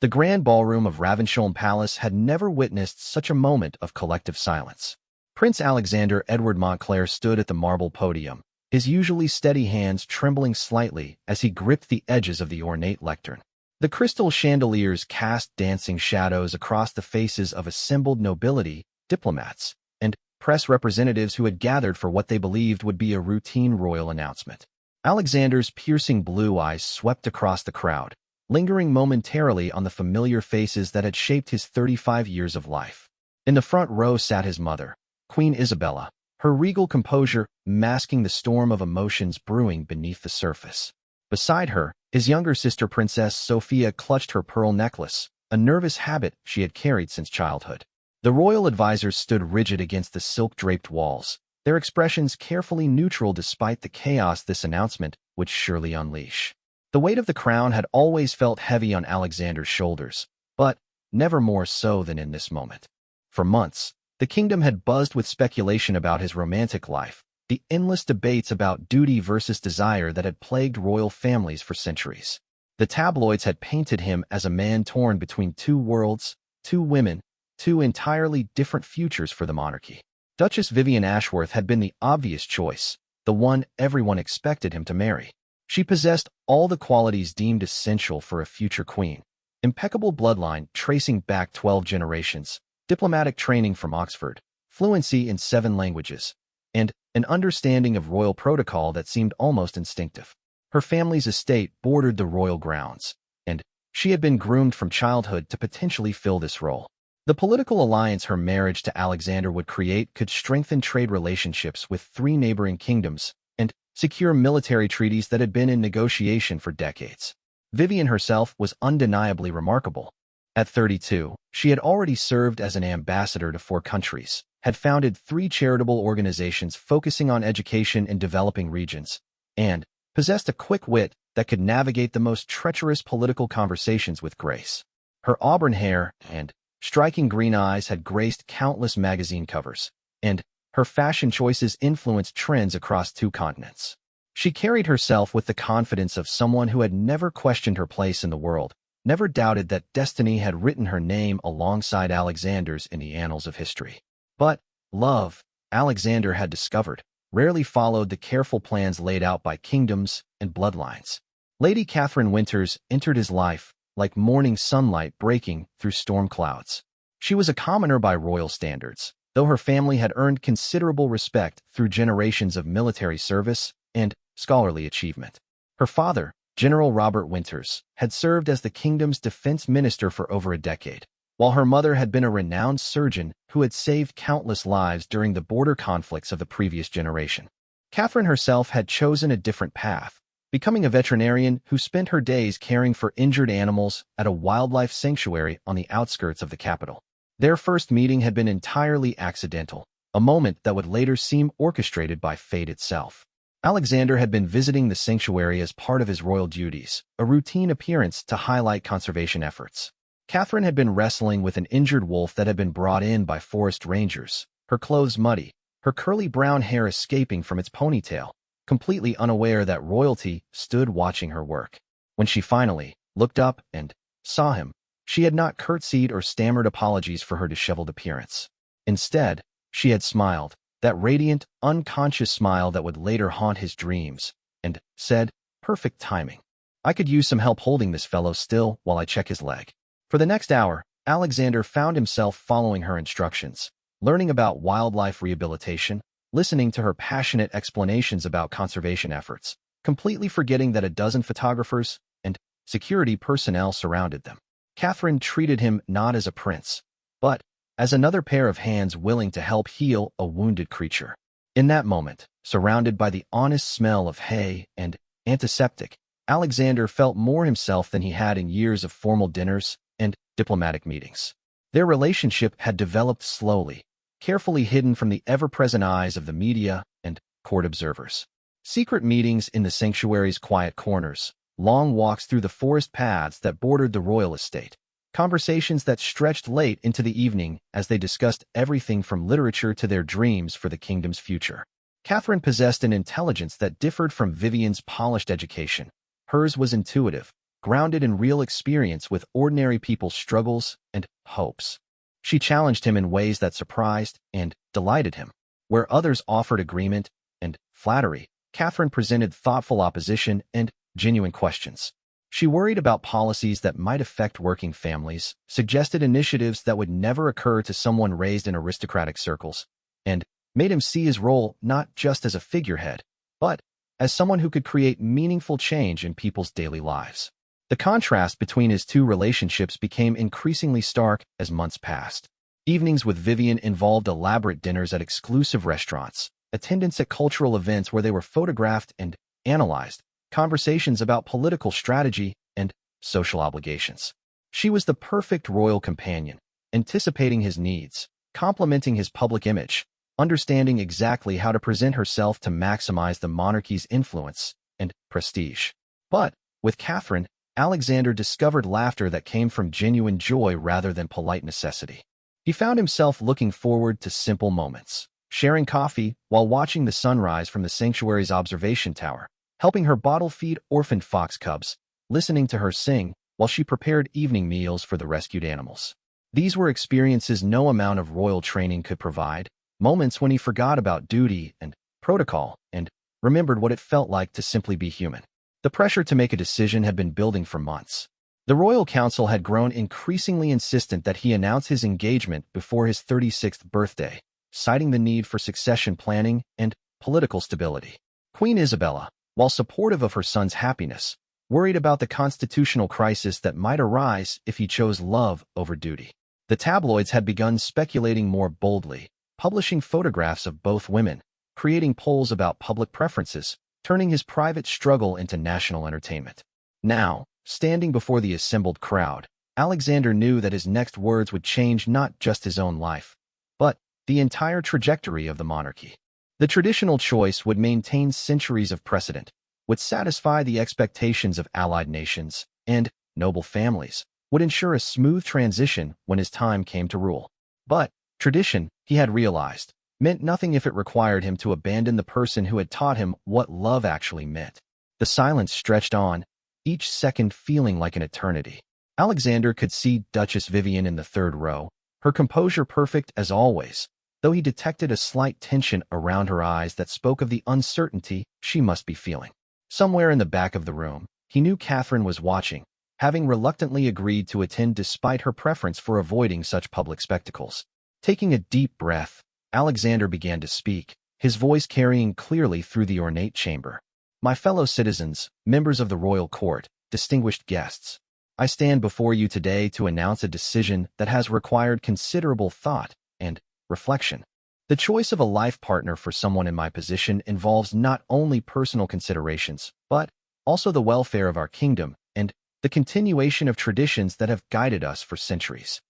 The grand ballroom of Ravensholm Palace had never witnessed such a moment of collective silence. Prince Alexander Edward Montclair stood at the marble podium, his usually steady hands trembling slightly as he gripped the edges of the ornate lectern. The crystal chandeliers cast dancing shadows across the faces of assembled nobility, diplomats, and press representatives who had gathered for what they believed would be a routine royal announcement. Alexander's piercing blue eyes swept across the crowd, lingering momentarily on the familiar faces that had shaped his 35 years of life. In the front row sat his mother, Queen Isabella, her regal composure masking the storm of emotions brewing beneath the surface. Beside her, his younger sister Princess Sophia clutched her pearl necklace, a nervous habit she had carried since childhood. The royal advisors stood rigid against the silk-draped walls, their expressions carefully neutral despite the chaos this announcement would surely unleash. The weight of the crown had always felt heavy on Alexander's shoulders, but never more so than in this moment. For months, the kingdom had buzzed with speculation about his romantic life, the endless debates about duty versus desire that had plagued royal families for centuries. The tabloids had painted him as a man torn between two worlds, two women, two entirely different futures for the monarchy. Duchess Vivian Ashworth had been the obvious choice, the one everyone expected him to marry. She possessed all the qualities deemed essential for a future queen: impeccable bloodline tracing back 12 generations, diplomatic training from Oxford, fluency in 7 languages, and an understanding of royal protocol that seemed almost instinctive. Her family's estate bordered the royal grounds, and she had been groomed from childhood to potentially fill this role. The political alliance her marriage to Alexander would create could strengthen trade relationships with 3 neighboring kingdoms and secure military treaties that had been in negotiation for decades. Vivian herself was undeniably remarkable. At 32, she had already served as an ambassador to 4 countries, had founded 3 charitable organizations focusing on education in developing regions, and possessed a quick wit that could navigate the most treacherous political conversations with grace. Her auburn hair and striking green eyes had graced countless magazine covers, and her fashion choices influenced trends across 2 continents. She carried herself with the confidence of someone who had never questioned her place in the world, never doubted that destiny had written her name alongside Alexander's in the annals of history. But love, Alexander had discovered, rarely followed the careful plans laid out by kingdoms and bloodlines. Lady Catherine Winters entered his life like morning sunlight breaking through storm clouds. She was a commoner by royal standards, though her family had earned considerable respect through generations of military service and scholarly achievement. Her father, General Robert Winters, had served as the kingdom's defense minister for over a decade, while her mother had been a renowned surgeon who had saved countless lives during the border conflicts of the previous generation. Catherine herself had chosen a different path, becoming a veterinarian who spent her days caring for injured animals at a wildlife sanctuary on the outskirts of the capital. Their first meeting had been entirely accidental, a moment that would later seem orchestrated by fate itself. Alexander had been visiting the sanctuary as part of his royal duties, a routine appearance to highlight conservation efforts. Catherine had been wrestling with an injured wolf that had been brought in by forest rangers, her clothes muddy, her curly brown hair escaping from its ponytail, completely unaware that royalty stood watching her work. When she finally looked up and saw him, she had not curtsied or stammered apologies for her disheveled appearance. Instead, she had smiled, that radiant, unconscious smile that would later haunt his dreams, and said, "Perfect timing. I could use some help holding this fellow still while I check his leg." For the next hour, Alexander found himself following her instructions, learning about wildlife rehabilitation, listening to her passionate explanations about conservation efforts, completely forgetting that a dozen photographers and security personnel surrounded them. Catherine treated him not as a prince, but as another pair of hands willing to help heal a wounded creature. In that moment, surrounded by the honest smell of hay and antiseptic, Alexander felt more himself than he had in years of formal dinners and diplomatic meetings. Their relationship had developed slowly, carefully hidden from the ever-present eyes of the media and court observers. Secret meetings in the sanctuary's quiet corners, long walks through the forest paths that bordered the royal estate, conversations that stretched late into the evening as they discussed everything from literature to their dreams for the kingdom's future. Catherine possessed an intelligence that differed from Vivian's polished education. Hers was intuitive, grounded in real experience with ordinary people's struggles and hopes. She challenged him in ways that surprised and delighted him. Where others offered agreement and flattery, Catherine presented thoughtful opposition and genuine questions. She worried about policies that might affect working families, suggested initiatives that would never occur to someone raised in aristocratic circles, and made him see his role not just as a figurehead, but as someone who could create meaningful change in people's daily lives. The contrast between his two relationships became increasingly stark as months passed. Evenings with Vivian involved elaborate dinners at exclusive restaurants, attendance at cultural events where they were photographed and analyzed, conversations about political strategy and social obligations. She was the perfect royal companion, anticipating his needs, complementing his public image, understanding exactly how to present herself to maximize the monarchy's influence and prestige. But, with Catherine, Alexander discovered laughter that came from genuine joy rather than polite necessity. He found himself looking forward to simple moments, sharing coffee while watching the sunrise from the sanctuary's observation tower, helping her bottle-feed orphaned fox cubs, listening to her sing while she prepared evening meals for the rescued animals. These were experiences no amount of royal training could provide, moments when he forgot about duty and protocol and remembered what it felt like to simply be human. The pressure to make a decision had been building for months. The royal council had grown increasingly insistent that he announce his engagement before his 36th birthday, citing the need for succession planning and political stability. Queen Isabella, while supportive of her son's happiness, worried about the constitutional crisis that might arise if he chose love over duty. The tabloids had begun speculating more boldly, publishing photographs of both women, creating polls about public preferences, turning his private struggle into national entertainment. Now, standing before the assembled crowd, Alexander knew that his next words would change not just his own life, but the entire trajectory of the monarchy. The traditional choice would maintain centuries of precedent, would satisfy the expectations of allied nations, and noble families, would ensure a smooth transition when his time came to rule. But tradition, he had realized, meant nothing if it required him to abandon the person who had taught him what love actually meant. The silence stretched on, each second feeling like an eternity. Alexander could see Duchess Vivian in the third row, her composure perfect as always, though he detected a slight tension around her eyes that spoke of the uncertainty she must be feeling. Somewhere in the back of the room, he knew Catherine was watching, having reluctantly agreed to attend despite her preference for avoiding such public spectacles. Taking a deep breath, Alexander began to speak, his voice carrying clearly through the ornate chamber. "My fellow citizens, members of the royal court, distinguished guests, I stand before you today to announce a decision that has required considerable thought and reflection. The choice of a life partner for someone in my position involves not only personal considerations, but also the welfare of our kingdom and the continuation of traditions that have guided us for centuries."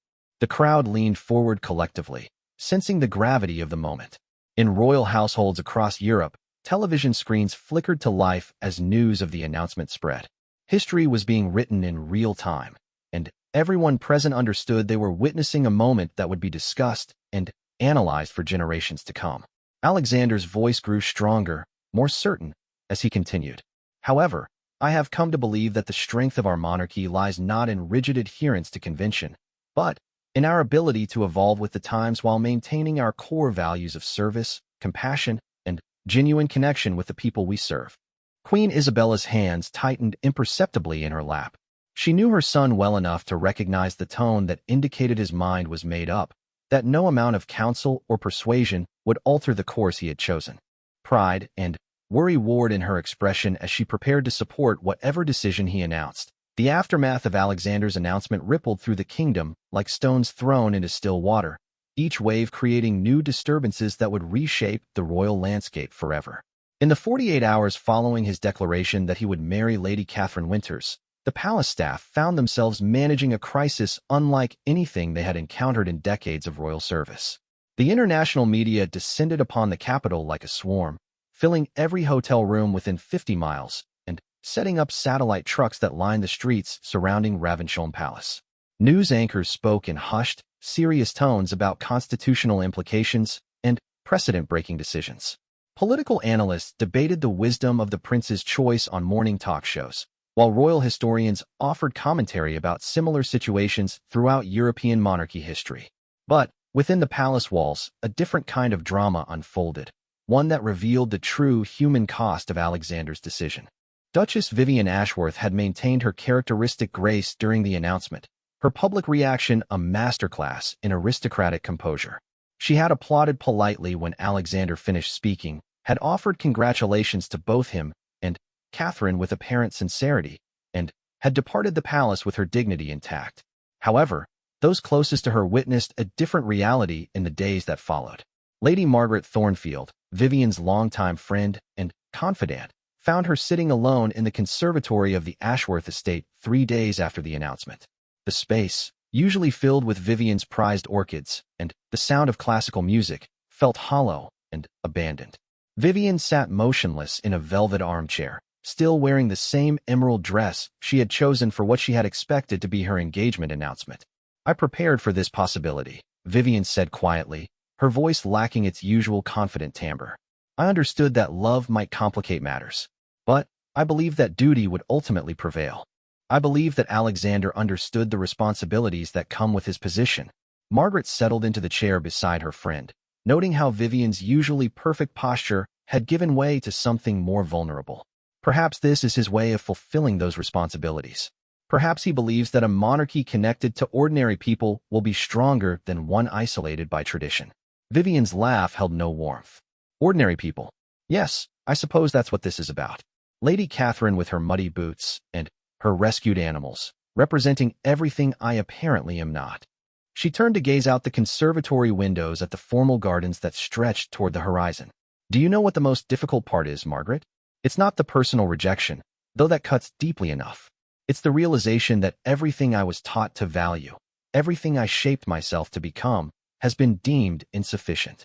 The crowd leaned forward collectively, sensing the gravity of the moment. In royal households across Europe, television screens flickered to life as news of the announcement spread. History was being written in real time, and everyone present understood they were witnessing a moment that would be discussed and analyzed for generations to come. Alexander's voice grew stronger, more certain, as he continued. "However, I have come to believe that the strength of our monarchy lies not in rigid adherence to convention, but in our ability to evolve with the times while maintaining our core values of service, compassion, and genuine connection with the people we serve." Queen Isabella's hands tightened imperceptibly in her lap. She knew her son well enough to recognize the tone that indicated his mind was made up, that no amount of counsel or persuasion would alter the course he had chosen. Pride and worry warred in her expression as she prepared to support whatever decision he announced. The aftermath of Alexander's announcement rippled through the kingdom like stones thrown into still water, each wave creating new disturbances that would reshape the royal landscape forever. In the 48 hours following his declaration that he would marry Lady Catherine Winters, the palace staff found themselves managing a crisis unlike anything they had encountered in decades of royal service. The international media descended upon the capital like a swarm, filling every hotel room within 50 miles, and setting up satellite trucks that lined the streets surrounding Ravensholm Palace. News anchors spoke in hushed, serious tones about constitutional implications and precedent-breaking decisions. Political analysts debated the wisdom of the prince's choice on morning talk shows, while royal historians offered commentary about similar situations throughout European monarchy history. But within the palace walls, a different kind of drama unfolded, one that revealed the true human cost of Alexander's decision. Duchess Vivian Ashworth had maintained her characteristic grace during the announcement, her public reaction a masterclass in aristocratic composure. She had applauded politely when Alexander finished speaking, had offered congratulations to both him and Catherine with apparent sincerity, and had departed the palace with her dignity intact. However, those closest to her witnessed a different reality in the days that followed. Lady Margaret Thornfield, Vivian's longtime friend and confidant, found her sitting alone in the conservatory of the Ashworth estate 3 days after the announcement. The space, usually filled with Vivian's prized orchids and the sound of classical music, felt hollow and abandoned. Vivian sat motionless in a velvet armchair, still wearing the same emerald dress she had chosen for what she had expected to be her engagement announcement. "I prepared for this possibility," Vivian said quietly, her voice lacking its usual confident timbre. "I understood that love might complicate matters, but I believed that duty would ultimately prevail. I believed that Alexander understood the responsibilities that come with his position." Margaret settled into the chair beside her friend, noting how Vivian's usually perfect posture had given way to something more vulnerable. Perhaps this is his way of fulfilling those responsibilities. Perhaps he believes that a monarchy connected to ordinary people will be stronger than one isolated by tradition. Vivian's laugh held no warmth. "Ordinary people. Yes, I suppose that's what this is about." Lady Catherine with her muddy boots and her rescued animals, representing everything I apparently am not. She turned to gaze out the conservatory windows at the formal gardens that stretched toward the horizon. "Do you know what the most difficult part is, Margaret? It's not the personal rejection, though that cuts deeply enough. It's the realization that everything I was taught to value, everything I shaped myself to become, has been deemed insufficient."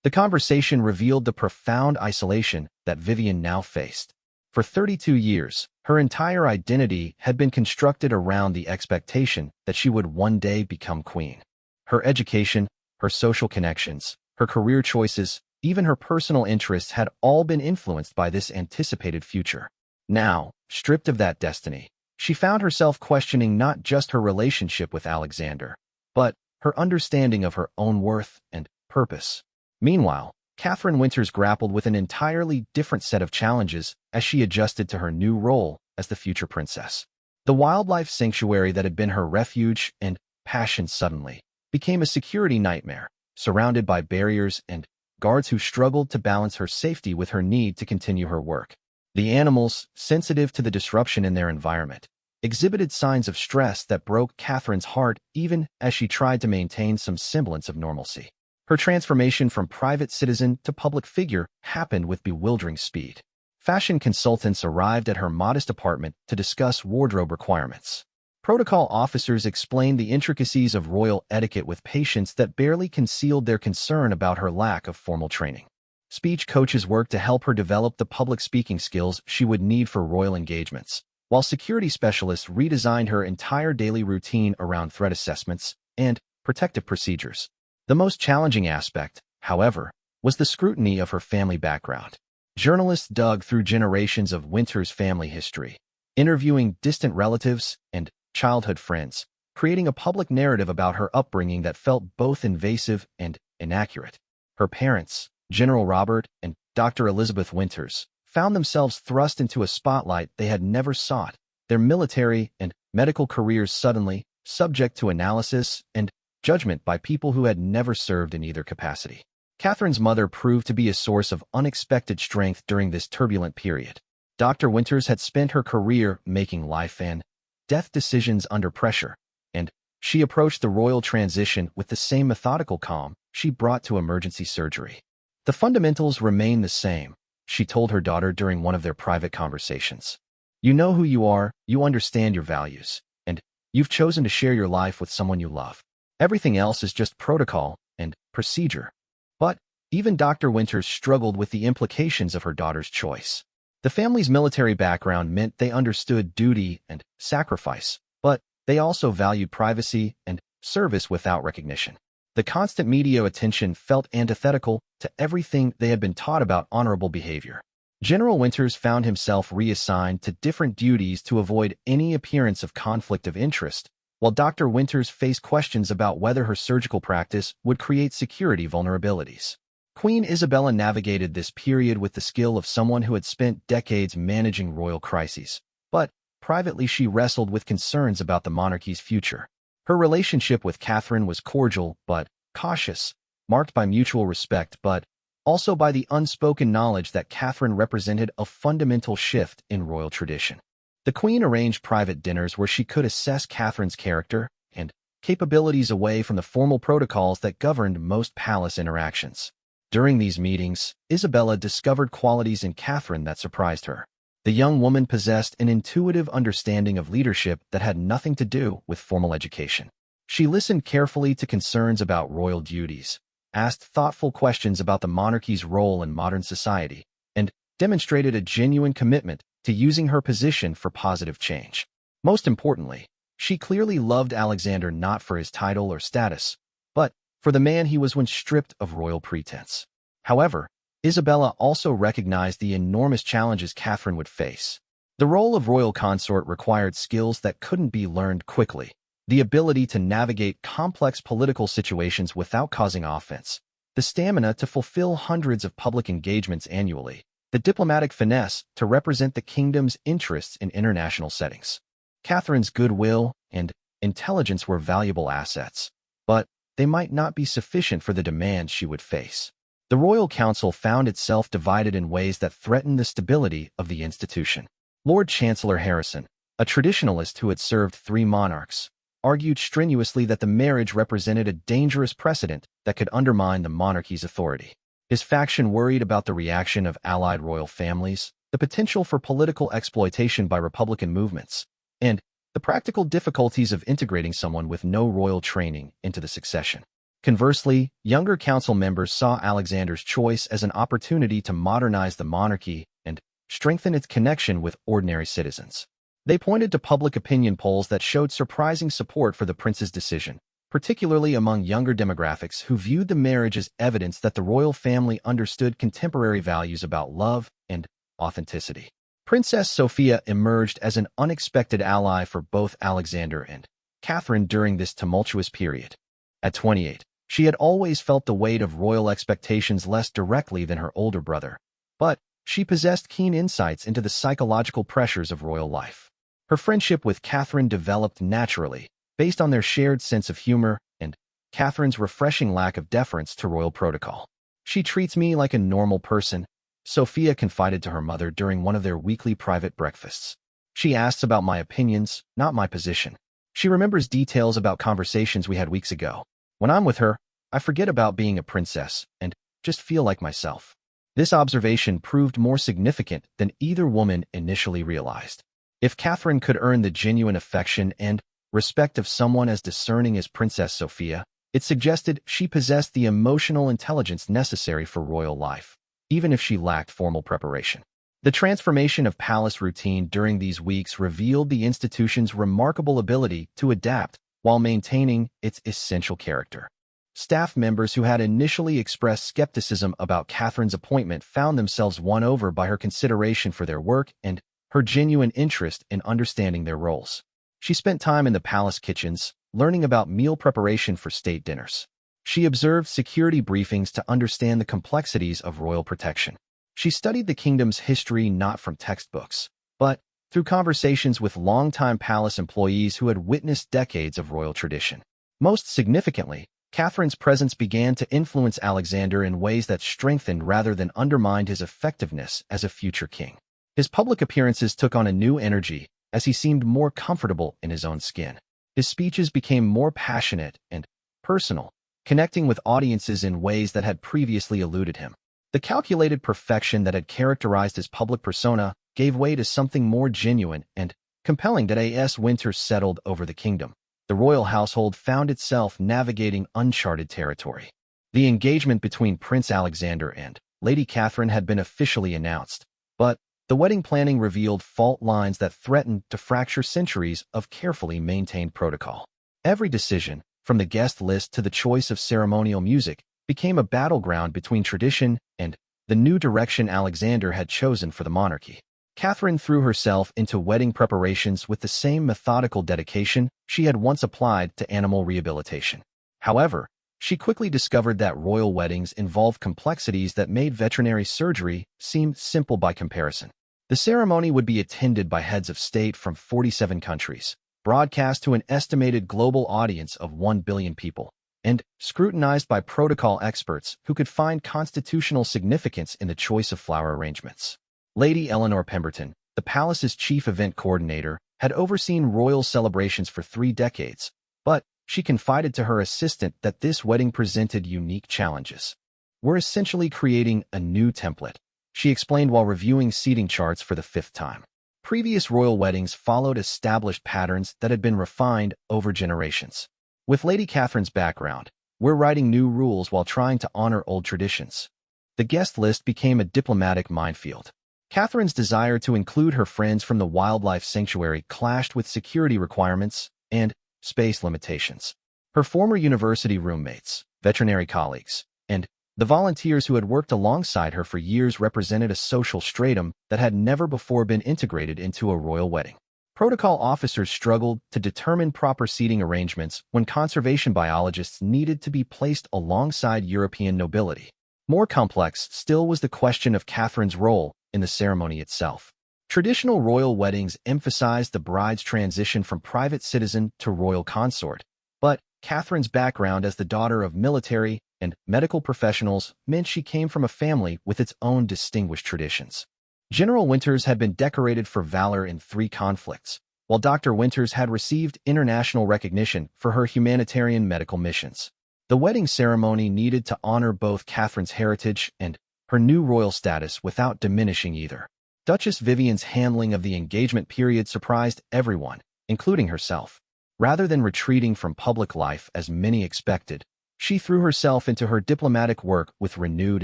The conversation revealed the profound isolation that Vivian now faced. For 32 years, her entire identity had been constructed around the expectation that she would one day become queen. Her education, her social connections, her career choices, even her personal interests had all been influenced by this anticipated future. Now, stripped of that destiny, she found herself questioning not just her relationship with Alexander, but her understanding of her own worth and purpose. Meanwhile, Catherine Winters grappled with an entirely different set of challenges as she adjusted to her new role as the future princess. The wildlife sanctuary that had been her refuge and passion suddenly became a security nightmare, surrounded by barriers and guards who struggled to balance her safety with her need to continue her work. The animals, sensitive to the disruption in their environment, exhibited signs of stress that broke Catherine's heart even as she tried to maintain some semblance of normalcy. Her transformation from private citizen to public figure happened with bewildering speed. Fashion consultants arrived at her modest apartment to discuss wardrobe requirements. Protocol officers explained the intricacies of royal etiquette with patience that barely concealed their concern about her lack of formal training. Speech coaches worked to help her develop the public speaking skills she would need for royal engagements, while security specialists redesigned her entire daily routine around threat assessments and protective procedures. The most challenging aspect, however, was the scrutiny of her family background. Journalists dug through generations of Winters' family history, interviewing distant relatives and childhood friends, creating a public narrative about her upbringing that felt both invasive and inaccurate. Her parents, General Robert and Dr. Elizabeth Winters, found themselves thrust into a spotlight they had never sought, their military and medical careers suddenly subject to analysis and judgment by people who had never served in either capacity. Catherine's mother proved to be a source of unexpected strength during this turbulent period. Dr. Winters had spent her career making life and death decisions under pressure, and she approached the royal transition with the same methodical calm she brought to emergency surgery. "The fundamentals remain the same," she told her daughter during one of their private conversations. "You know who you are, you understand your values, and you've chosen to share your life with someone you love. Everything else is just protocol and procedure." But even Dr. Winters struggled with the implications of her daughter's choice. The family's military background meant they understood duty and sacrifice, but they also valued privacy and service without recognition. The constant media attention felt antithetical to everything they had been taught about honorable behavior. General Winters found himself reassigned to different duties to avoid any appearance of conflict of interest, while Dr. Winters faced questions about whether her surgical practice would create security vulnerabilities. Queen Isabella navigated this period with the skill of someone who had spent decades managing royal crises, but privately she wrestled with concerns about the monarchy's future. Her relationship with Catherine was cordial but cautious, marked by mutual respect but also by the unspoken knowledge that Catherine represented a fundamental shift in royal tradition. The Queen arranged private dinners where she could assess Catherine's character and capabilities away from the formal protocols that governed most palace interactions. During these meetings, Isabella discovered qualities in Catherine that surprised her. The young woman possessed an intuitive understanding of leadership that had nothing to do with formal education. She listened carefully to concerns about royal duties, asked thoughtful questions about the monarchy's role in modern society, and demonstrated a genuine commitment to using her position for positive change. Most importantly, she clearly loved Alexander not for his title or status, but for the man he was when stripped of royal pretense. However, Isabella also recognized the enormous challenges Catherine would face. The role of royal consort required skills that couldn't be learned quickly: the ability to navigate complex political situations without causing offense, the stamina to fulfill hundreds of public engagements annually, the diplomatic finesse to represent the kingdom's interests in international settings. Catherine's goodwill and intelligence were valuable assets, but they might not be sufficient for the demands she would face. The royal council found itself divided in ways that threatened the stability of the institution. Lord Chancellor Harrison, a traditionalist who had served 3 monarchs, argued strenuously that the marriage represented a dangerous precedent that could undermine the monarchy's authority. His faction worried about the reaction of allied royal families, the potential for political exploitation by Republican movements, and the practical difficulties of integrating someone with no royal training into the succession. Conversely, younger council members saw Alexander's choice as an opportunity to modernize the monarchy and strengthen its connection with ordinary citizens. They pointed to public opinion polls that showed surprising support for the prince's decision, particularly among younger demographics who viewed the marriage as evidence that the royal family understood contemporary values about love and authenticity. Princess Sophia emerged as an unexpected ally for both Alexander and Catherine during this tumultuous period. At 28, she had always felt the weight of royal expectations less directly than her older brother, but she possessed keen insights into the psychological pressures of royal life. Her friendship with Catherine developed naturally, based on their shared sense of humor and Catherine's refreshing lack of deference to royal protocol. "She treats me like a normal person," Sophia confided to her mother during one of their weekly private breakfasts. "She asks about my opinions, not my position. She remembers details about conversations we had weeks ago. When I'm with her, I forget about being a princess and just feel like myself." This observation proved more significant than either woman initially realized. If Catherine could earn the genuine affection and respect of someone as discerning as Princess Sophia, it suggested she possessed the emotional intelligence necessary for royal life, even if she lacked formal preparation. The transformation of palace routine during these weeks revealed the institution's remarkable ability to adapt while maintaining its essential character. Staff members who had initially expressed skepticism about Catherine's appointment found themselves won over by her consideration for their work and her genuine interest in understanding their roles. She spent time in the palace kitchens, learning about meal preparation for state dinners. She observed security briefings to understand the complexities of royal protection. She studied the kingdom's history not from textbooks, but through conversations with longtime palace employees who had witnessed decades of royal tradition. Most significantly, Catherine's presence began to influence Alexander in ways that strengthened rather than undermined his effectiveness as a future king. His public appearances took on a new energy as he seemed more comfortable in his own skin. His speeches became more passionate and personal, connecting with audiences in ways that had previously eluded him. The calculated perfection that had characterized his public persona gave way to something more genuine and compelling that as winter settled over the kingdom. The royal household found itself navigating uncharted territory. The engagement between Prince Alexander and Lady Catherine had been officially announced, but the wedding planning revealed fault lines that threatened to fracture centuries of carefully maintained protocol. Every decision, from the guest list to the choice of ceremonial music, became a battleground between tradition and the new direction Alexander had chosen for the monarchy. Catherine threw herself into wedding preparations with the same methodical dedication she had once applied to animal rehabilitation. However, she quickly discovered that royal weddings involved complexities that made veterinary surgery seem simple by comparison. The ceremony would be attended by heads of state from 47 countries, broadcast to an estimated global audience of 1 billion people, and scrutinized by protocol experts who could find constitutional significance in the choice of flower arrangements. Lady Eleanor Pemberton, the palace's chief event coordinator, had overseen royal celebrations for 3 decades, but she confided to her assistant that this wedding presented unique challenges. "We're essentially creating a new template," she explained while reviewing seating charts for the 5th time. Previous royal weddings followed established patterns that had been refined over generations. With Lady Catherine's background, "We're writing new rules while trying to honor old traditions." The guest list became a diplomatic minefield. Catherine's desire to include her friends from the wildlife sanctuary clashed with security requirements and space limitations. Her former university roommates, veterinary colleagues, and the volunteers who had worked alongside her for years represented a social stratum that had never before been integrated into a royal wedding. Protocol officers struggled to determine proper seating arrangements when conservation biologists needed to be placed alongside European nobility. More complex still was the question of Catherine's role in the ceremony itself. Traditional royal weddings emphasized the bride's transition from private citizen to royal consort, but Catherine's background as the daughter of military and medical professionals meant she came from a family with its own distinguished traditions. General Winters had been decorated for valor in 3 conflicts, while Dr. Winters had received international recognition for her humanitarian medical missions. The wedding ceremony needed to honor both Catherine's heritage and her new royal status without diminishing either. Duchess Vivian's handling of the engagement period surprised everyone, including herself. Rather than retreating from public life as many expected, she threw herself into her diplomatic work with renewed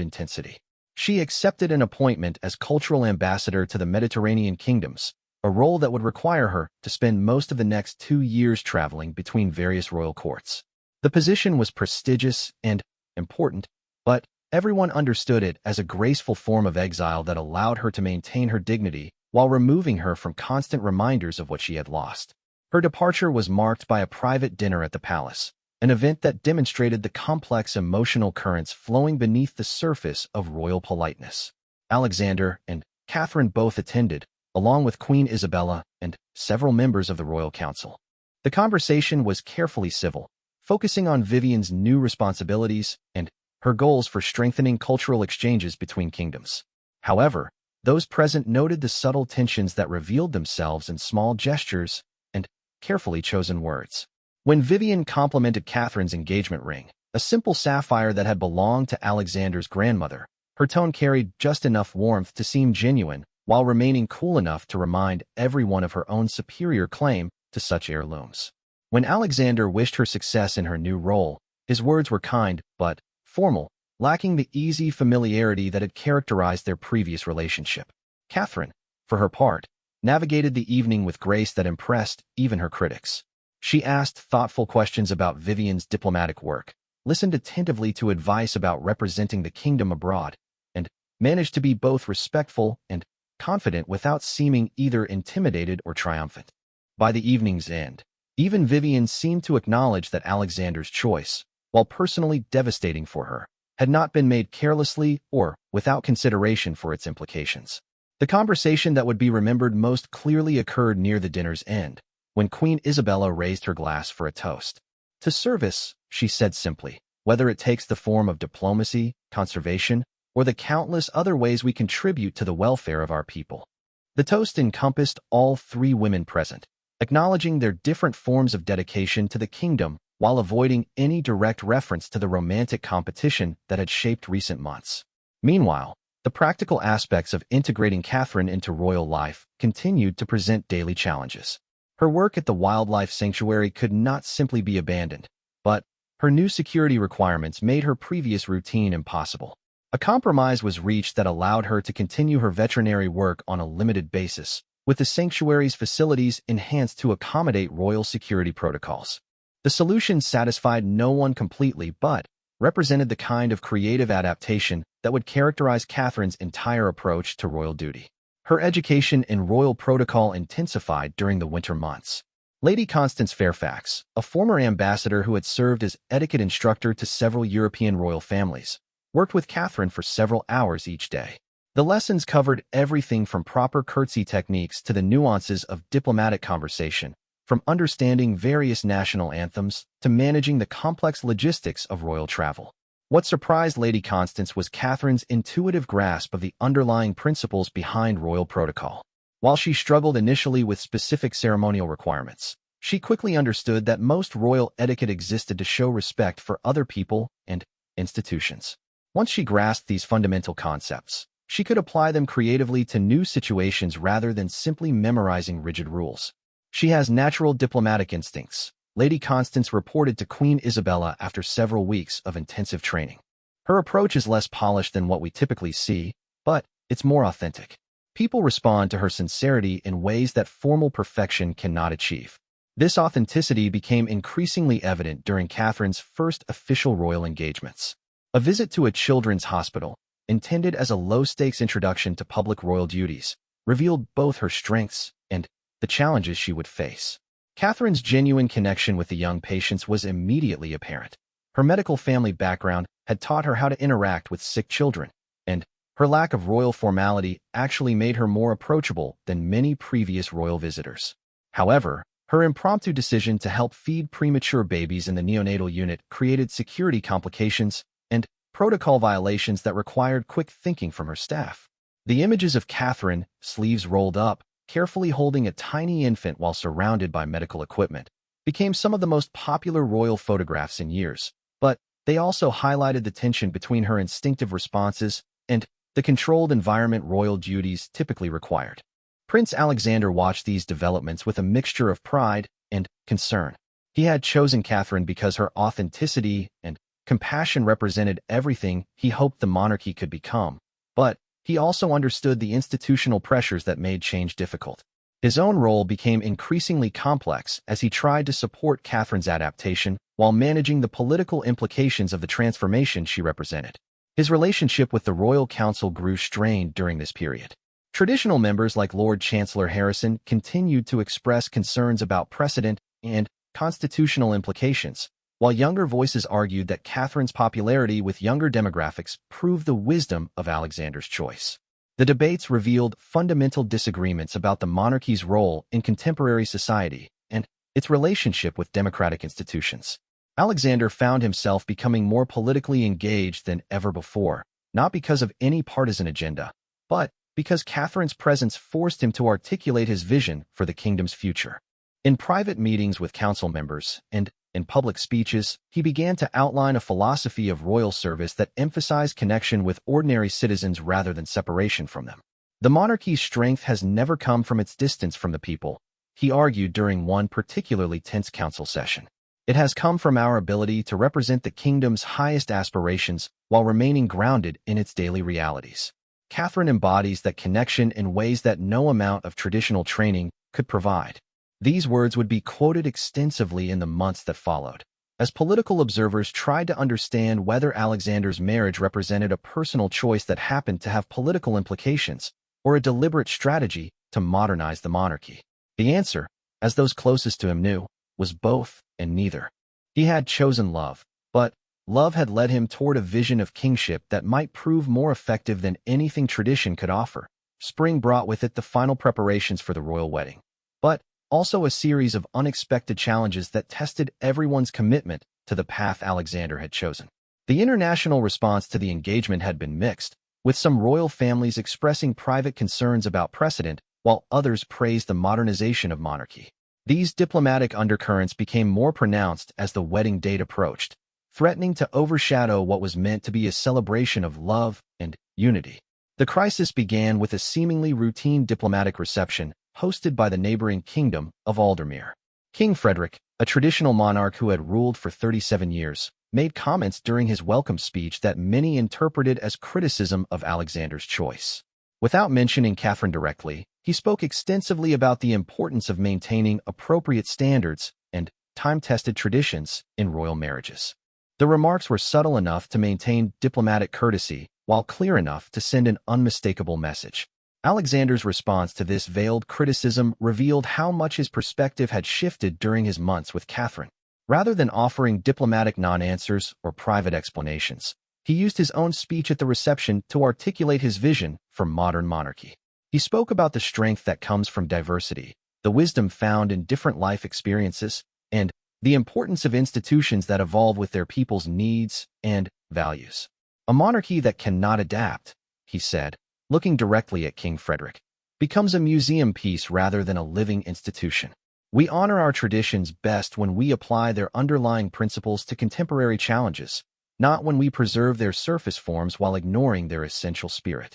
intensity. She accepted an appointment as cultural ambassador to the Mediterranean kingdoms, a role that would require her to spend most of the next 2 years traveling between various royal courts. The position was prestigious and important, but everyone understood it as a graceful form of exile that allowed her to maintain her dignity while removing her from constant reminders of what she had lost. Her departure was marked by a private dinner at the palace, an event that demonstrated the complex emotional currents flowing beneath the surface of royal politeness. Alexander and Catherine both attended, along with Queen Isabella and several members of the royal council. The conversation was carefully civil, focusing on Vivian's new responsibilities and her goals for strengthening cultural exchanges between kingdoms. However, those present noted the subtle tensions that revealed themselves in small gestures and carefully chosen words. When Vivian complimented Catherine's engagement ring, a simple sapphire that had belonged to Alexander's grandmother, her tone carried just enough warmth to seem genuine while remaining cool enough to remind everyone of her own superior claim to such heirlooms. When Alexander wished her success in her new role, his words were kind but formal, lacking the easy familiarity that had characterized their previous relationship. Catherine, for her part, navigated the evening with grace that impressed even her critics. She asked thoughtful questions about Vivian's diplomatic work, listened attentively to advice about representing the kingdom abroad, and managed to be both respectful and confident without seeming either intimidated or triumphant. By the evening's end, even Vivian seemed to acknowledge that Alexander's choice, while personally devastating for her, had not been made carelessly or without consideration for its implications. The conversation that would be remembered most clearly occurred near the dinner's end, when Queen Isabella raised her glass for a toast. "To service," she said simply, "whether it takes the form of diplomacy, conservation, or the countless other ways we contribute to the welfare of our people." The toast encompassed all 3 women present, acknowledging their different forms of dedication to the kingdom while avoiding any direct reference to the romantic competition that had shaped recent months. Meanwhile, the practical aspects of integrating Catherine into royal life continued to present daily challenges. Her work at the wildlife sanctuary could not simply be abandoned, but her new security requirements made her previous routine impossible. A compromise was reached that allowed her to continue her veterinary work on a limited basis, with the sanctuary's facilities enhanced to accommodate royal security protocols. The solution satisfied no one completely, but represented the kind of creative adaptation that would characterize Catherine's entire approach to royal duty. Her education in royal protocol intensified during the winter months. Lady Constance Fairfax, a former ambassador who had served as etiquette instructor to several European royal families, worked with Catherine for several hours each day. The lessons covered everything from proper curtsy techniques to the nuances of diplomatic conversation, from understanding various national anthems to managing the complex logistics of royal travel. What surprised Lady Constance was Catherine's intuitive grasp of the underlying principles behind royal protocol. While she struggled initially with specific ceremonial requirements, she quickly understood that most royal etiquette existed to show respect for other people and institutions. Once she grasped these fundamental concepts, she could apply them creatively to new situations rather than simply memorizing rigid rules. She has natural diplomatic instincts, Lady Constance reported to Queen Isabella after several weeks of intensive training. Her approach is less polished than what we typically see, but it's more authentic. People respond to her sincerity in ways that formal perfection cannot achieve. This authenticity became increasingly evident during Catherine's first official royal engagements. A visit to a children's hospital, intended as a low-stakes introduction to public royal duties, revealed both her strengths and the challenges she would face. Catherine's genuine connection with the young patients was immediately apparent. Her medical family background had taught her how to interact with sick children, and her lack of royal formality actually made her more approachable than many previous royal visitors. However, her impromptu decision to help feed premature babies in the neonatal unit created security complications and protocol violations that required quick thinking from her staff. The images of Catherine, sleeves rolled up, carefully holding a tiny infant while surrounded by medical equipment, became some of the most popular royal photographs in years, but they also highlighted the tension between her instinctive responses and the controlled environment royal duties typically required. Prince Alexander watched these developments with a mixture of pride and concern. He had chosen Catherine because her authenticity and compassion represented everything he hoped the monarchy could become, but he also understood the institutional pressures that made change difficult. His own role became increasingly complex as he tried to support Catherine's adaptation while managing the political implications of the transformation she represented. His relationship with the Royal Council grew strained during this period. Traditional members like Lord Chancellor Harrison continued to express concerns about precedent and constitutional implications, while younger voices argued that Catherine's popularity with younger demographics proved the wisdom of Alexander's choice. The debates revealed fundamental disagreements about the monarchy's role in contemporary society and its relationship with democratic institutions. Alexander found himself becoming more politically engaged than ever before, not because of any partisan agenda, but because Catherine's presence forced him to articulate his vision for the kingdom's future. In private meetings with council members and in public speeches, he began to outline a philosophy of royal service that emphasized connection with ordinary citizens rather than separation from them. The monarchy's strength has never come from its distance from the people, he argued during one particularly tense council session. It has come from our ability to represent the kingdom's highest aspirations while remaining grounded in its daily realities. Catherine embodies that connection in ways that no amount of traditional training could provide. These words would be quoted extensively in the months that followed, as political observers tried to understand whether Alexander's marriage represented a personal choice that happened to have political implications or a deliberate strategy to modernize the monarchy. The answer, as those closest to him knew, was both and neither. He had chosen love, but love had led him toward a vision of kingship that might prove more effective than anything tradition could offer. Spring brought with it the final preparations for the royal wedding, but also a series of unexpected challenges that tested everyone's commitment to the path Alexander had chosen. The international response to the engagement had been mixed, with some royal families expressing private concerns about precedent, while others praised the modernization of monarchy. These diplomatic undercurrents became more pronounced as the wedding date approached, threatening to overshadow what was meant to be a celebration of love and unity. The crisis began with a seemingly routine diplomatic reception hosted by the neighboring kingdom of Aldermere. King Frederick, a traditional monarch who had ruled for 37 years, made comments during his welcome speech that many interpreted as criticism of Alexander's choice. Without mentioning Catherine directly, he spoke extensively about the importance of maintaining appropriate standards and time-tested traditions in royal marriages. The remarks were subtle enough to maintain diplomatic courtesy, while clear enough to send an unmistakable message. Alexander's response to this veiled criticism revealed how much his perspective had shifted during his months with Catherine. Rather than offering diplomatic non-answers or private explanations, he used his own speech at the reception to articulate his vision for modern monarchy. He spoke about the strength that comes from diversity, the wisdom found in different life experiences, and the importance of institutions that evolve with their people's needs and values. A monarchy that cannot adapt, he said, looking directly at King Frederick, becomes a museum piece rather than a living institution. We honor our traditions best when we apply their underlying principles to contemporary challenges, not when we preserve their surface forms while ignoring their essential spirit.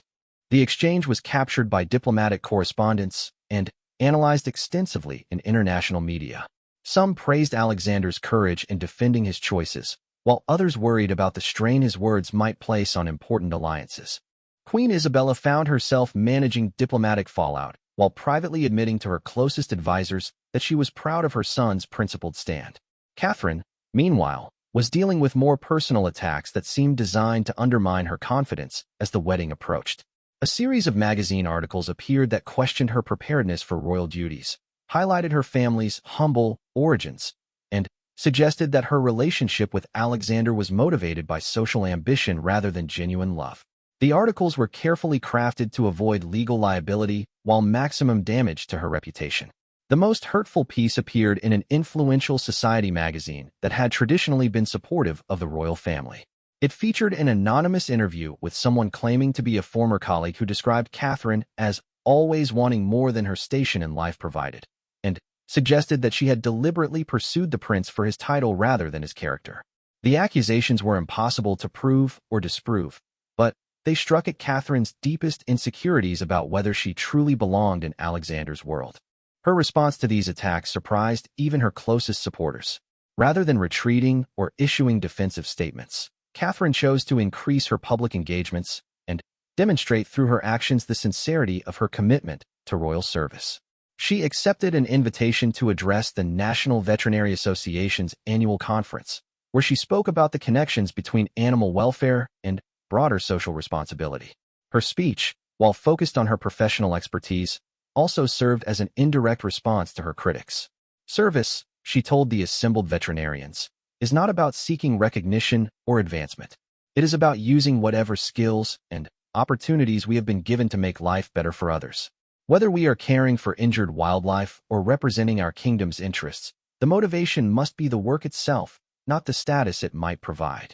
The exchange was captured by diplomatic correspondents and analyzed extensively in international media. Some praised Alexander's courage in defending his choices, while others worried about the strain his words might place on important alliances. Queen Isabella found herself managing diplomatic fallout, while privately admitting to her closest advisors that she was proud of her son's principled stand. Catherine, meanwhile, was dealing with more personal attacks that seemed designed to undermine her confidence as the wedding approached. A series of magazine articles appeared that questioned her preparedness for royal duties, highlighted her family's humble origins, and suggested that her relationship with Alexander was motivated by social ambition rather than genuine love. The articles were carefully crafted to avoid legal liability while maximum damage to her reputation. The most hurtful piece appeared in an influential society magazine that had traditionally been supportive of the royal family. It featured an anonymous interview with someone claiming to be a former colleague who described Catherine as always wanting more than her station in life provided, and suggested that she had deliberately pursued the prince for his title rather than his character. The accusations were impossible to prove or disprove, but they struck at Catherine's deepest insecurities about whether she truly belonged in Alexander's world. Her response to these attacks surprised even her closest supporters. Rather than retreating or issuing defensive statements, Catherine chose to increase her public engagements and demonstrate through her actions the sincerity of her commitment to royal service. She accepted an invitation to address the National Veterinary Association's annual conference, where she spoke about the connections between animal welfare and broader social responsibility. Her speech, while focused on her professional expertise, also served as an indirect response to her critics. Service, she told the assembled veterinarians, is not about seeking recognition or advancement. It is about using whatever skills and opportunities we have been given to make life better for others. Whether we are caring for injured wildlife or representing our kingdom's interests, the motivation must be the work itself, not the status it might provide.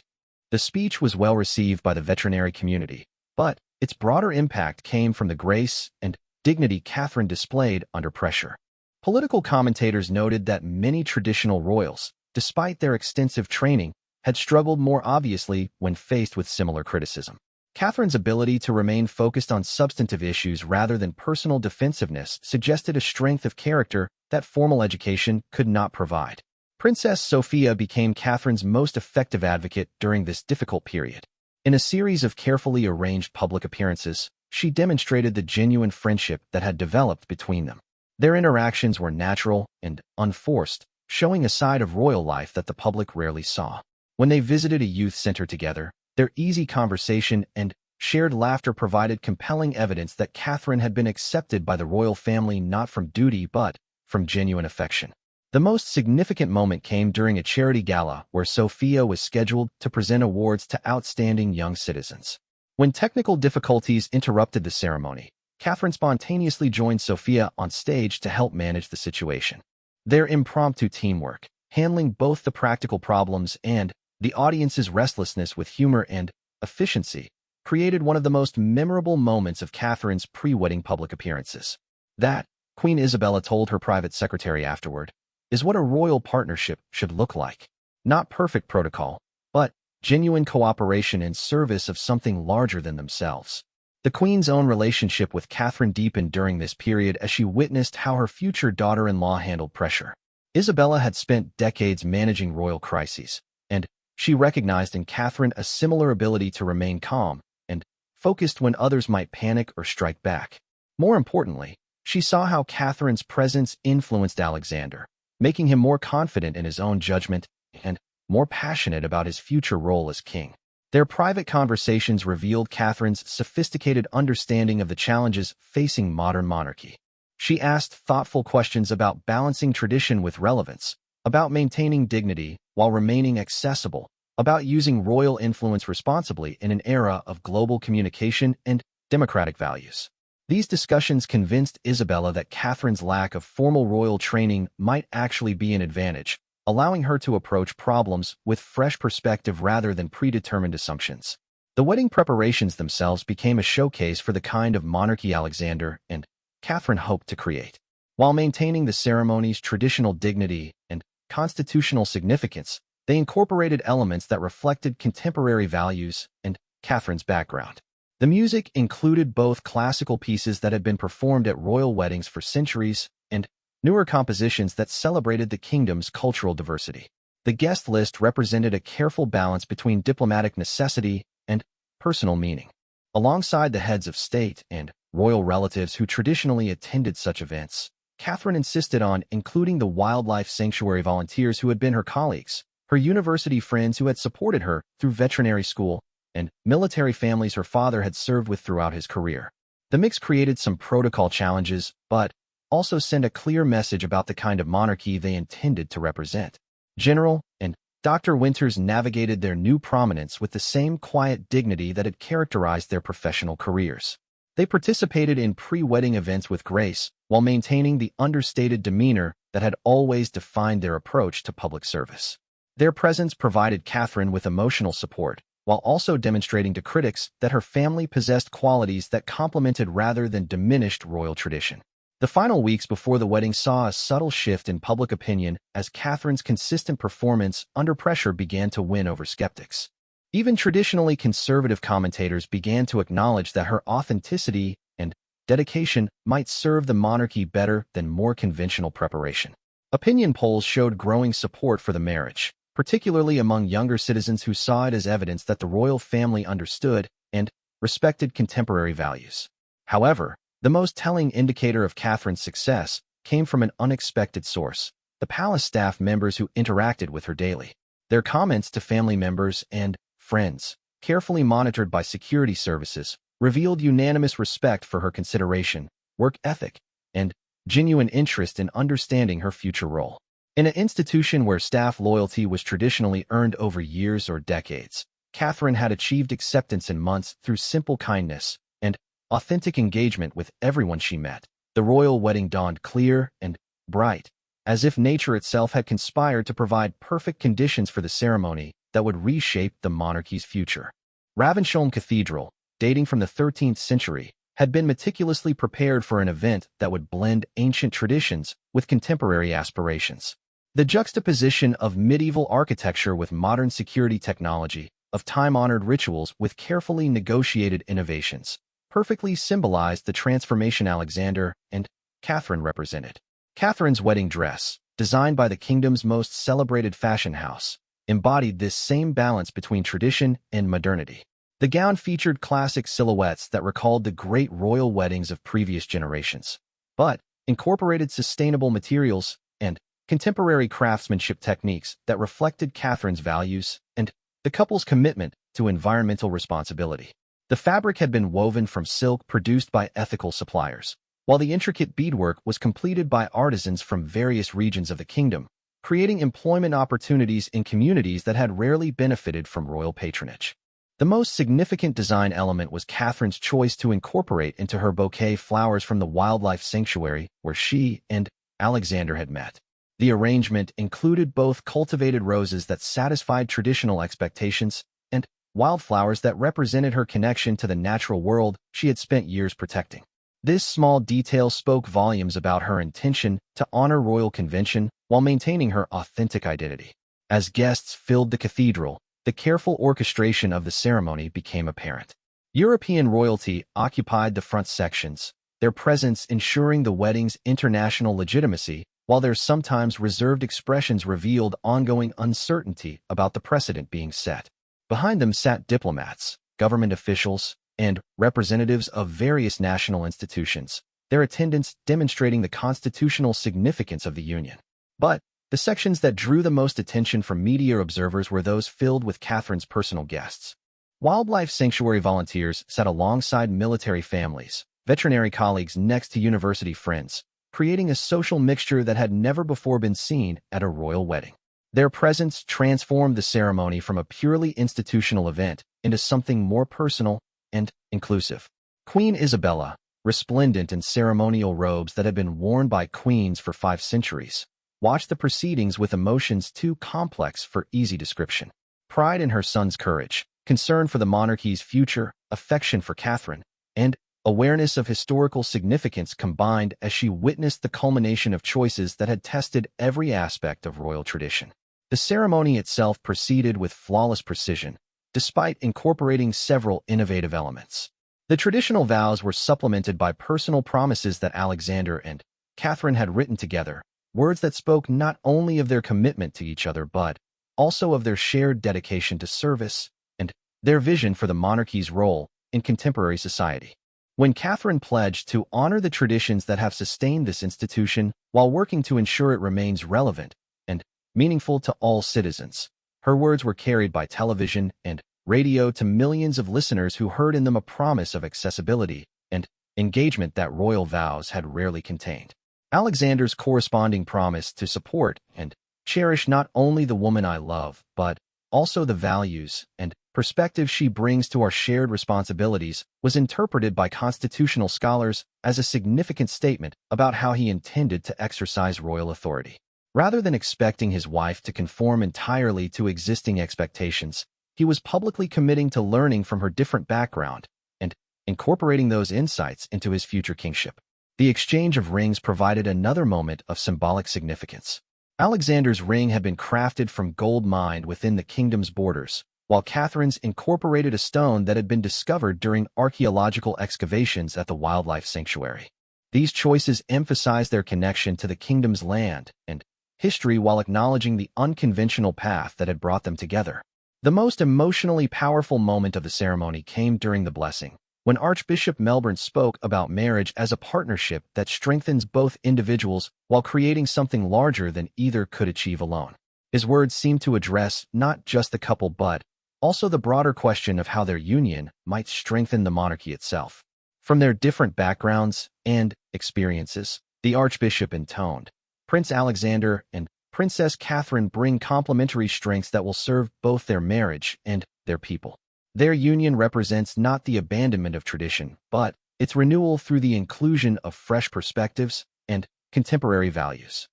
The speech was well received by the veterinary community, but its broader impact came from the grace and dignity Catherine displayed under pressure. Political commentators noted that many traditional royals, despite their extensive training, had struggled more obviously when faced with similar criticism. Catherine's ability to remain focused on substantive issues rather than personal defensiveness suggested a strength of character that formal education could not provide. Princess Sophia became Catherine's most effective advocate during this difficult period. In a series of carefully arranged public appearances, she demonstrated the genuine friendship that had developed between them. Their interactions were natural and unforced, showing a side of royal life that the public rarely saw. When they visited a youth center together, their easy conversation and shared laughter provided compelling evidence that Catherine had been accepted by the royal family not from duty but from genuine affection. The most significant moment came during a charity gala where Sophia was scheduled to present awards to outstanding young citizens. When technical difficulties interrupted the ceremony, Catherine spontaneously joined Sophia on stage to help manage the situation. Their impromptu teamwork, handling both the practical problems and the audience's restlessness with humor and efficiency, created one of the most memorable moments of Catherine's pre-wedding public appearances. That, Queen Isabella told her private secretary afterward, is what a royal partnership should look like. Not perfect protocol, but genuine cooperation in service of something larger than themselves. The Queen's own relationship with Catherine deepened during this period as she witnessed how her future daughter-in-law handled pressure. Isabella had spent decades managing royal crises, and she recognized in Catherine a similar ability to remain calm and focused when others might panic or strike back. More importantly, she saw how Catherine's presence influenced Alexander, making him more confident in his own judgment and more passionate about his future role as king. Their private conversations revealed Catherine's sophisticated understanding of the challenges facing modern monarchy. She asked thoughtful questions about balancing tradition with relevance, about maintaining dignity while remaining accessible, about using royal influence responsibly in an era of global communication and democratic values. These discussions convinced Isabella that Catherine's lack of formal royal training might actually be an advantage, allowing her to approach problems with fresh perspective rather than predetermined assumptions. The wedding preparations themselves became a showcase for the kind of monarchy Alexander and Catherine hoped to create. While maintaining the ceremony's traditional dignity and constitutional significance, they incorporated elements that reflected contemporary values and Catherine's background. The music included both classical pieces that had been performed at royal weddings for centuries and newer compositions that celebrated the kingdom's cultural diversity. The guest list represented a careful balance between diplomatic necessity and personal meaning. Alongside the heads of state and royal relatives who traditionally attended such events, Catherine insisted on including the wildlife sanctuary volunteers who had been her colleagues, her university friends who had supported her through veterinary school, and military families her father had served with throughout his career. The mix created some protocol challenges, but also sent a clear message about the kind of monarchy they intended to represent. General and Dr. Winters navigated their new prominence with the same quiet dignity that had characterized their professional careers. They participated in pre-wedding events with grace, while maintaining the understated demeanor that had always defined their approach to public service. Their presence provided Catherine with emotional support, while also demonstrating to critics that her family possessed qualities that complemented rather than diminished royal tradition. The final weeks before the wedding saw a subtle shift in public opinion as Catherine's consistent performance under pressure began to win over skeptics. Even traditionally conservative commentators began to acknowledge that her authenticity and dedication might serve the monarchy better than more conventional preparation. Opinion polls showed growing support for the marriage, particularly among younger citizens who saw it as evidence that the royal family understood and respected contemporary values. However, the most telling indicator of Catherine's success came from an unexpected source: the palace staff members who interacted with her daily. Their comments to family members and friends, carefully monitored by security services, revealed unanimous respect for her consideration, work ethic, and genuine interest in understanding her future role. In an institution where staff loyalty was traditionally earned over years or decades, Catherine had achieved acceptance in months through simple kindness and authentic engagement with everyone she met. The royal wedding dawned clear and bright, as if nature itself had conspired to provide perfect conditions for the ceremony that would reshape the monarchy's future. Ravensholm Cathedral, dating from the 13th century, had been meticulously prepared for an event that would blend ancient traditions with contemporary aspirations. The juxtaposition of medieval architecture with modern security technology, of time-honored rituals with carefully negotiated innovations, perfectly symbolized the transformation Alexander and Catherine represented. Catherine's wedding dress, designed by the kingdom's most celebrated fashion house, embodied this same balance between tradition and modernity. The gown featured classic silhouettes that recalled the great royal weddings of previous generations, but incorporated sustainable materials and contemporary craftsmanship techniques that reflected Catherine's values and the couple's commitment to environmental responsibility. The fabric had been woven from silk produced by ethical suppliers, while the intricate beadwork was completed by artisans from various regions of the kingdom, creating employment opportunities in communities that had rarely benefited from royal patronage. The most significant design element was Catherine's choice to incorporate into her bouquet flowers from the wildlife sanctuary where she and Alexander had met. The arrangement included both cultivated roses that satisfied traditional expectations and wildflowers that represented her connection to the natural world she had spent years protecting. This small detail spoke volumes about her intention to honor royal convention while maintaining her authentic identity. As guests filled the cathedral, the careful orchestration of the ceremony became apparent. European royalty occupied the front sections, their presence ensuring the wedding's international legitimacy, while their sometimes reserved expressions revealed ongoing uncertainty about the precedent being set. Behind them sat diplomats, government officials, and representatives of various national institutions, their attendance demonstrating the constitutional significance of the union. But The sections that drew the most attention from media observers were those filled with Catherine's personal guests. Wildlife sanctuary volunteers sat alongside military families, veterinary colleagues next to university friends, creating a social mixture that had never before been seen at a royal wedding. Their presence transformed the ceremony from a purely institutional event into something more personal and inclusive. Queen Isabella, resplendent in ceremonial robes that had been worn by queens for 5 centuries, watched the proceedings with emotions too complex for easy description. Pride in her son's courage, concern for the monarchy's future, affection for Catherine, and awareness of historical significance combined as she witnessed the culmination of choices that had tested every aspect of royal tradition. The ceremony itself proceeded with flawless precision, despite incorporating several innovative elements. The traditional vows were supplemented by personal promises that Alexander and Catherine had written together, words that spoke not only of their commitment to each other but also of their shared dedication to service and their vision for the monarchy's role in contemporary society. When Catherine pledged to honor the traditions that have sustained this institution while working to ensure it remains relevant and meaningful to all citizens, her words were carried by television and radio to millions of listeners who heard in them a promise of accessibility and engagement that royal vows had rarely contained. Alexander's corresponding promise to support and cherish not only the woman I love, but also the values and perspective she brings to our shared responsibilities was interpreted by constitutional scholars as a significant statement about how he intended to exercise royal authority. Rather than expecting his wife to conform entirely to existing expectations, he was publicly committing to learning from her different background and incorporating those insights into his future kingship. The exchange of rings provided another moment of symbolic significance. Alexander's ring had been crafted from gold mined within the kingdom's borders, while Catherine's incorporated a stone that had been discovered during archaeological excavations at the wildlife sanctuary. These choices emphasized their connection to the kingdom's land and history while acknowledging the unconventional path that had brought them together. The most emotionally powerful moment of the ceremony came during the blessing, when Archbishop Melbourne spoke about marriage as a partnership that strengthens both individuals while creating something larger than either could achieve alone. His words seemed to address not just the couple but also the broader question of how their union might strengthen the monarchy itself. From their different backgrounds and experiences, the Archbishop intoned, Prince Alexander and Princess Catherine bring complementary strengths that will serve both their marriage and their people. Their union represents not the abandonment of tradition, but its renewal through the inclusion of fresh perspectives and contemporary values.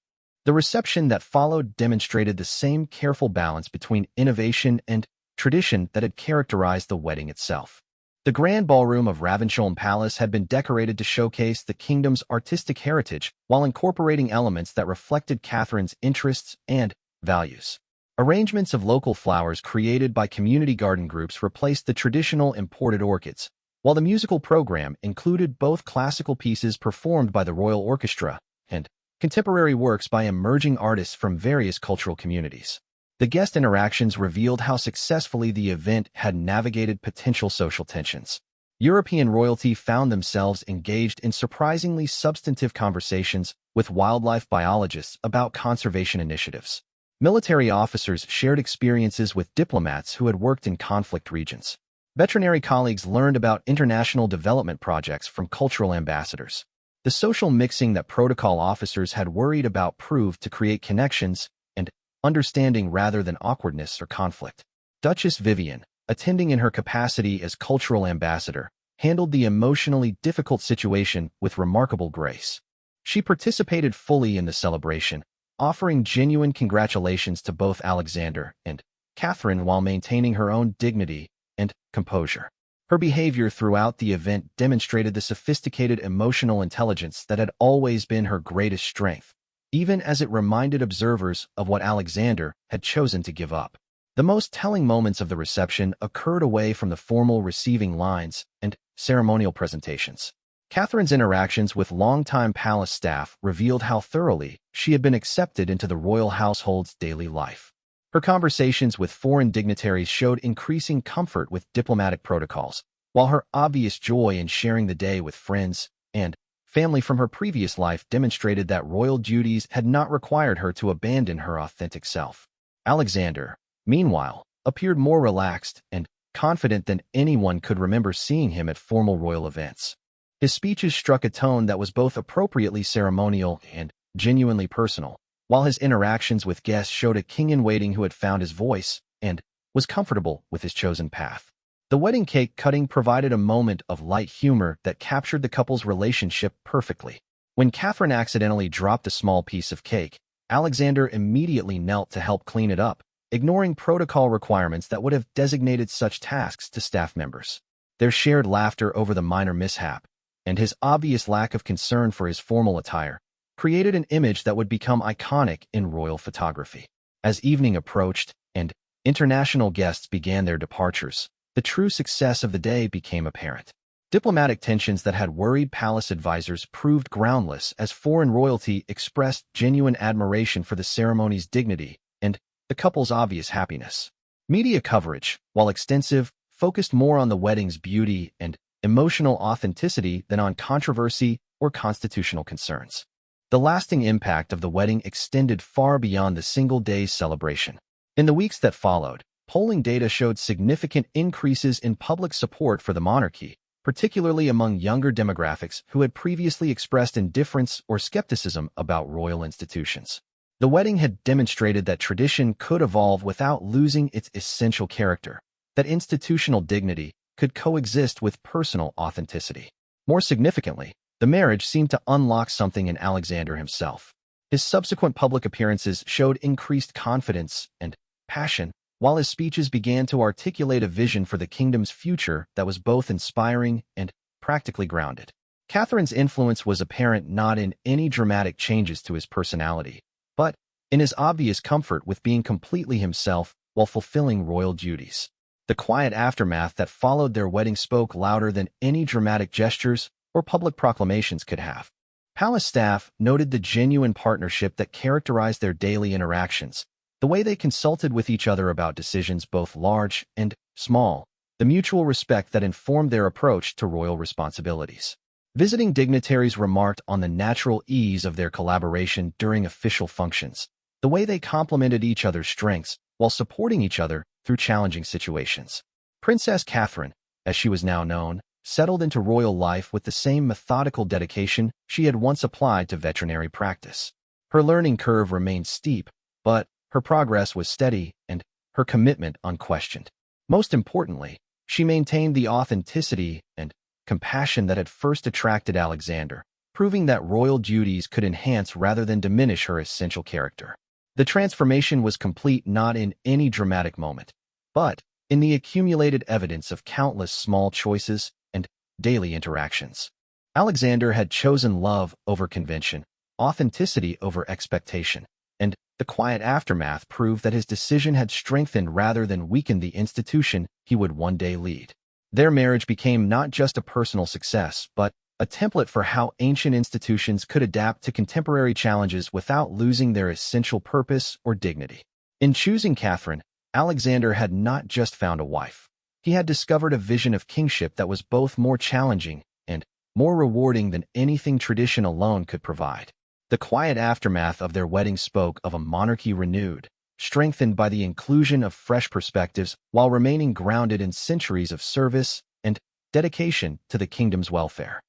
The reception that followed demonstrated the same careful balance between innovation and tradition that had characterized the wedding itself. The grand ballroom of Ravensholm Palace had been decorated to showcase the kingdom's artistic heritage while incorporating elements that reflected Catherine's interests and values. Arrangements of local flowers created by community garden groups replaced the traditional imported orchids, while the musical program included both classical pieces performed by the Royal Orchestra and contemporary works by emerging artists from various cultural communities. The guest interactions revealed how successfully the event had navigated potential social tensions. European royalty found themselves engaged in surprisingly substantive conversations with wildlife biologists about conservation initiatives. Military officers shared experiences with diplomats who had worked in conflict regions. Veterinary colleagues learned about international development projects from cultural ambassadors. The social mixing that protocol officers had worried about proved to create connections and understanding rather than awkwardness or conflict. Duchess Vivian, attending in her capacity as cultural ambassador, handled the emotionally difficult situation with remarkable grace. She participated fully in the celebration, offering genuine congratulations to both Alexander and Catherine while maintaining her own dignity and composure. Her behavior throughout the event demonstrated the sophisticated emotional intelligence that had always been her greatest strength, even as it reminded observers of what Alexander had chosen to give up. The most telling moments of the reception occurred away from the formal receiving lines and ceremonial presentations. Catherine's interactions with longtime palace staff revealed how thoroughly she had been accepted into the royal household's daily life. Her conversations with foreign dignitaries showed increasing comfort with diplomatic protocols, while her obvious joy in sharing the day with friends and family from her previous life demonstrated that royal duties had not required her to abandon her authentic self. Alexander, meanwhile, appeared more relaxed and confident than anyone could remember seeing him at formal royal events. His speeches struck a tone that was both appropriately ceremonial and genuinely personal, while his interactions with guests showed a king-in-waiting who had found his voice and was comfortable with his chosen path. The wedding cake cutting provided a moment of light humor that captured the couple's relationship perfectly. When Catherine accidentally dropped a small piece of cake, Alexander immediately knelt to help clean it up, ignoring protocol requirements that would have designated such tasks to staff members. Their shared laughter over the minor mishap, and his obvious lack of concern for his formal attire, created an image that would become iconic in royal photography. As evening approached and international guests began their departures, the true success of the day became apparent. Diplomatic tensions that had worried palace advisors proved groundless as foreign royalty expressed genuine admiration for the ceremony's dignity and the couple's obvious happiness. Media coverage, while extensive, focused more on the wedding's beauty and emotional authenticity than on controversy or constitutional concerns. The lasting impact of the wedding extended far beyond the single day's celebration. In the weeks that followed, polling data showed significant increases in public support for the monarchy, particularly among younger demographics who had previously expressed indifference or skepticism about royal institutions. The wedding had demonstrated that tradition could evolve without losing its essential character, that institutional dignity could coexist with personal authenticity. More significantly, the marriage seemed to unlock something in Alexander himself. His subsequent public appearances showed increased confidence and passion, while his speeches began to articulate a vision for the kingdom's future that was both inspiring and practically grounded. Catherine's influence was apparent not in any dramatic changes to his personality, but in his obvious comfort with being completely himself while fulfilling royal duties. The quiet aftermath that followed their wedding spoke louder than any dramatic gestures or public proclamations could have. Palace staff noted the genuine partnership that characterized their daily interactions, the way they consulted with each other about decisions both large and small, the mutual respect that informed their approach to royal responsibilities. Visiting dignitaries remarked on the natural ease of their collaboration during official functions, the way they complemented each other's strengths while supporting each other through challenging situations. Princess Catherine, as she was now known, settled into royal life with the same methodical dedication she had once applied to veterinary practice. Her learning curve remained steep, but her progress was steady and her commitment unquestioned. Most importantly, she maintained the authenticity and compassion that had first attracted Alexander, proving that royal duties could enhance rather than diminish her essential character. The transformation was complete not in any dramatic moment, but in the accumulated evidence of countless small choices and daily interactions. Alexander had chosen love over convention, authenticity over expectation, and the quiet aftermath proved that his decision had strengthened rather than weakened the institution he would one day lead. Their marriage became not just a personal success, but a template for how ancient institutions could adapt to contemporary challenges without losing their essential purpose or dignity. In choosing Catherine, Alexander had not just found a wife. He had discovered a vision of kingship that was both more challenging and more rewarding than anything tradition alone could provide. The quiet aftermath of their wedding spoke of a monarchy renewed, strengthened by the inclusion of fresh perspectives while remaining grounded in centuries of service and dedication to the kingdom's welfare.